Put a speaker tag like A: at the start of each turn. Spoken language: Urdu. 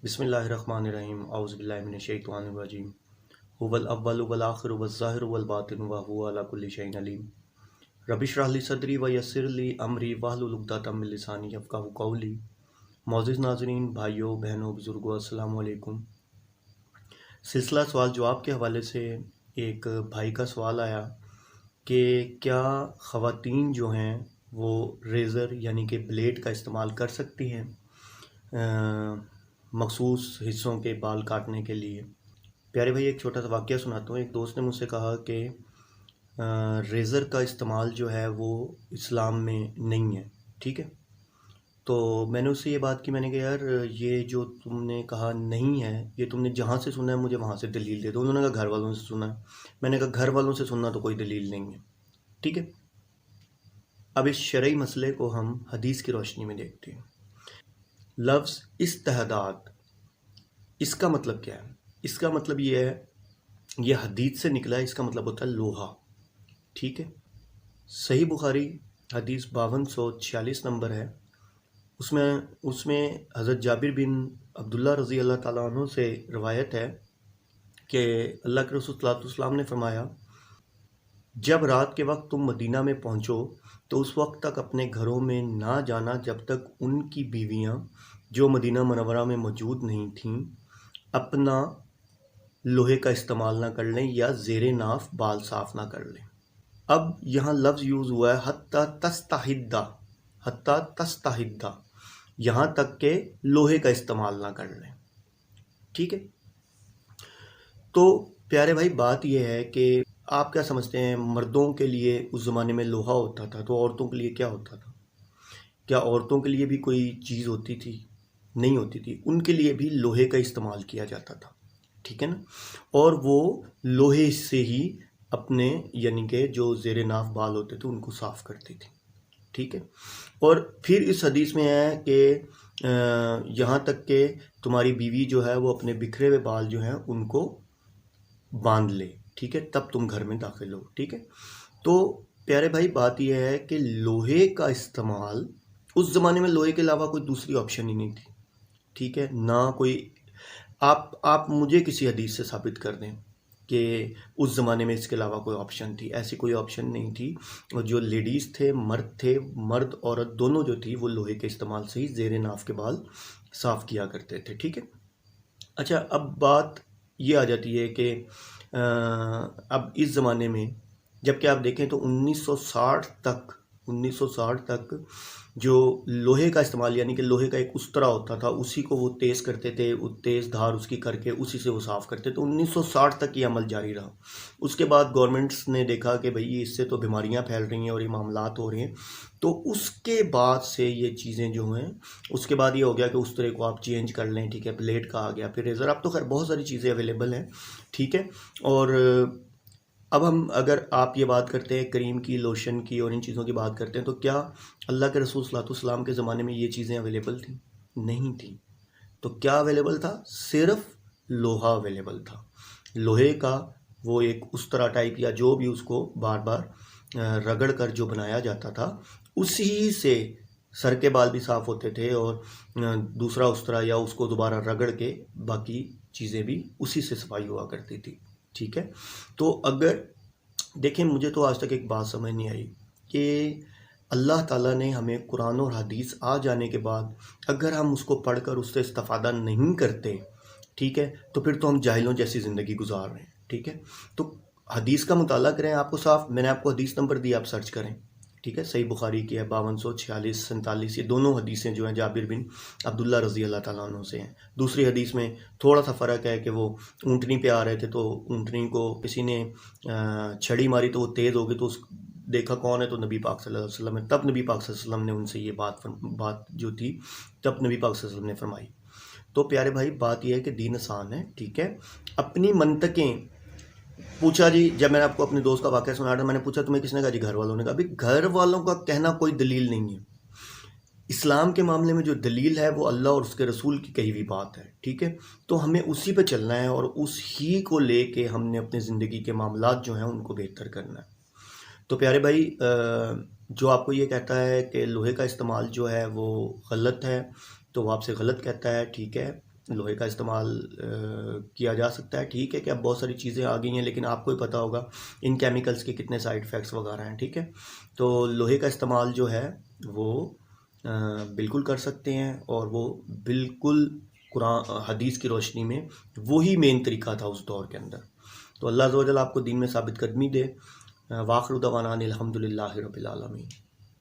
A: بسم اللہ الرحمن الرحیم اعوذ باللہ من الشیطان الرجیم هو الاول والآخر والظاہر والباطن وهو علی کل شیء علیم رب اشرح لی صدری ویسر لی امری واحلل عقدۃ من لسانی یفقہوا قولی۔ معزز ناظرین، بھائیوں، بہنوں، بزرگوں، السلام علیکم۔ سلسلہ سوال جواب کے حوالے سے ایک بھائی کا سوال آیا کہ کیا خواتین جو ہیں وہ ریزر یعنی کہ بلیڈ کا استعمال کر سکتی ہیں مخصوص حصوں کے بال کاٹنے کے لیے۔ پیارے بھائی، ایک چھوٹا سا واقعہ سناتا ہوں۔ ایک دوست نے مجھ سے کہا کہ ریزر کا استعمال جو ہے وہ اسلام میں نہیں ہے، ٹھیک ہے۔ تو میں نے اس سے یہ بات کی، میں نے کہا یار یہ جو تم نے کہا نہیں ہے، یہ تم نے جہاں سے سنا ہے مجھے وہاں سے دلیل دے دو۔ انہوں نے کہا گھر والوں سے سنا ہے۔ میں نے کہا گھر والوں سے سننا تو کوئی دلیل نہیں ہے، ٹھیک ہے۔ اب اس شرعی مسئلے کو ہم حدیث کی روشنی میں دیکھتے ہیں۔ لفظ استحداد، اس کا مطلب کیا ہے؟ اس کا مطلب یہ ہے، یہ حدیث سے نکلا ہے، اس کا مطلب ہوتا ہے لوہا، ٹھیک ہے۔ صحیح بخاری حدیث 5246 نمبر ہے، اس میں حضرت جابر بن عبداللہ رضی اللہ تعالیٰ عنہ سے روایت ہے کہ اللہ کے رسول صلی اللہ علیہ وسلم نے فرمایا، جب رات کے وقت تم مدینہ میں پہنچو تو اس وقت تک اپنے گھروں میں نہ جانا جب تک ان کی بیویاں جو مدینہ منورہ میں موجود نہیں تھیں اپنا لوہے کا استعمال نہ کر لیں یا زیر ناف بال صاف نہ کر لیں۔ اب یہاں لفظ یوز ہوا ہے حتی تستحدہ، حتی تستحدہ، یہاں تک کہ لوہے کا استعمال نہ کر لیں، ٹھیک ہے۔ تو پیارے بھائی، بات یہ ہے کہ آپ کیا سمجھتے ہیں، مردوں کے لیے اس زمانے میں لوہا ہوتا تھا تو عورتوں کے لیے کیا ہوتا تھا؟ کیا عورتوں کے لیے بھی کوئی چیز ہوتی تھی؟ نہیں ہوتی تھی، ان کے لیے بھی لوہے کا استعمال کیا جاتا تھا، ٹھیک ہے نا۔ اور وہ لوہے سے ہی اپنے یعنی کہ جو زیر ناف بال ہوتے تھے ان کو صاف کرتی تھی، ٹھیک ہے۔ اور پھر اس حدیث میں ہے کہ یہاں تک کہ تمہاری بیوی جو ہے وہ اپنے بکھرے ہوئے بال جو ہیں ان کو باندھ لے، ٹھیک ہے، تب تم گھر میں داخل ہو، ٹھیک ہے۔ تو پیارے بھائی، بات یہ ہے کہ لوہے کا استعمال اس زمانے میں لوہے کے علاوہ کوئی دوسری آپشن ہی نہیں تھی، ٹھیک ہے نہ کوئی۔ آپ مجھے کسی حدیث سے ثابت کر دیں کہ اس زمانے میں اس کے علاوہ کوئی آپشن تھی، ایسی کوئی آپشن نہیں تھی۔ اور جو لیڈیز تھے، مرد عورت دونوں جو تھی وہ لوہے کے استعمال سے ہی زیر ناف کے بال صاف کیا کرتے تھے، ٹھیک ہے۔ اچھا، اب بات یہ آ جاتی ہے کہ اب اس زمانے میں جب کہ آپ دیکھیں تو 1960 تک جو لوہے کا استعمال یعنی کہ لوہے کا ایک استرا ہوتا تھا، اسی کو وہ تیز کرتے تھے، وہ تیز دھار اس کی کر کے اسی سے وہ صاف کرتے تھے۔ 1960 تک یہ عمل جاری رہا۔ اس کے بعد گورنمنٹس نے دیکھا کہ بھئی اس سے تو بیماریاں پھیل رہی ہیں اور یہ معاملات ہو رہے ہیں، تو اس کے بعد سے یہ چیزیں جو ہیں، اس کے بعد یہ ہو گیا کہ اس طرح کو آپ چینج کر لیں، ٹھیک ہے۔ بلیڈ کا آ گیا، پھر ریزر، اب تو خیر بہت ساری چیزیں اویلیبل ہیں، ٹھیک ہے۔ اور اب ہم اگر آپ یہ بات کرتے ہیں کریم کی، لوشن کی اور ان چیزوں کی بات کرتے ہیں، تو کیا اللہ کے رسول صلی اللہ علیہ وسلم کے زمانے میں یہ چیزیں اویلیبل تھیں؟ نہیں تھیں۔ تو کیا اویلیبل تھا؟ صرف لوہا اویلیبل تھا۔ لوہے کا وہ ایک استرا ٹائپ یا جو بھی اس کو بار بار رگڑ کر جو بنایا جاتا تھا، اسی سے سر کے بال بھی صاف ہوتے تھے اور دوسرا استرا یا اس کو دوبارہ رگڑ کے باقی چیزیں بھی اسی سے صفائی ہوا کرتی تھی، ٹھیک ہے۔ تو اگر دیکھیں، مجھے تو آج تک ایک بات سمجھ نہیں آئی کہ اللہ تعالیٰ نے ہمیں قرآن اور حدیث آ جانے کے بعد اگر ہم اس کو پڑھ کر اس سے استفادہ نہیں کرتے، ٹھیک ہے، تو پھر تو ہم جاہلوں جیسی زندگی گزار رہے ہیں، ٹھیک ہے۔ تو حدیث کا مطالعہ کریں، آپ کو صاف، میں نے آپ کو حدیث نمبر دی، آپ سرچ کریں، ٹھیک ہے۔ صحیح بخاری کی ہے 5246 47، یہ دونوں حدیثیں جو ہیں جابر بن عبداللہ رضی اللہ تعالیٰ عنہ سے ہیں۔ دوسری حدیث میں تھوڑا سا فرق ہے کہ وہ اونٹنی پہ آ رہے تھے، تو اونٹنی کو کسی نے چھڑی ماری تو وہ تیز ہو گئی، تو اس دیکھا کون ہے تو نبی پاک صلی اللہ علیہ وسلم ہے۔ تب نبی پاک صلی اللہ علیہ وسلم نے ان سے یہ بات جو تھی، تب نبی پاک صلی اللہ علیہ وسلم نے فرمائی۔ تو پیارے بھائی، بات یہ ہے کہ دین آسان ہے، ٹھیک ہے۔ اپنی منطقیں پوچھا جی، جب میں نے آپ کو اپنے دوست کا واقعہ سنا رہا، میں نے پوچھا تمہیں کس نے کہا؟ جی گھر والوں نے کہا۔ ابھی گھر والوں کا کہنا کوئی دلیل نہیں ہے۔ اسلام کے معاملے میں جو دلیل ہے وہ اللہ اور اس کے رسول کی کہی ہوئی بات ہے، ٹھیک ہے۔ تو ہمیں اسی پہ چلنا ہے اور اس ہی کو لے کے ہم نے اپنے زندگی کے معاملات جو ہیں ان کو بہتر کرنا ہے۔ تو پیارے بھائی، جو آپ کو یہ کہتا ہے کہ لوہے کا استعمال جو ہے وہ غلط ہے، تو وہ آپ سے غلط کہتا ہے، ٹھیک ہے۔ لوہے کا استعمال کیا جا سکتا ہے. ٹھیک ہے کہ اب بہت ساری چیزیں آ گئی ہیں، لیکن آپ کو ہی پتہ ہوگا ان کیمیکلز کے کتنے سائیڈ افیکٹس وغیرہ ہیں. ٹھیک ہے، تو لوہے کا استعمال جو ہے وہ بالکل کر سکتے ہیں، اور وہ بالکل قرآن حدیث کی روشنی میں وہی مین طریقہ تھا اس دور کے اندر. تو اللہ عز و جل آپ کو دین میں ثابت قدمی دے. وآخر دعوانا ان الحمد للہ رب العالمین.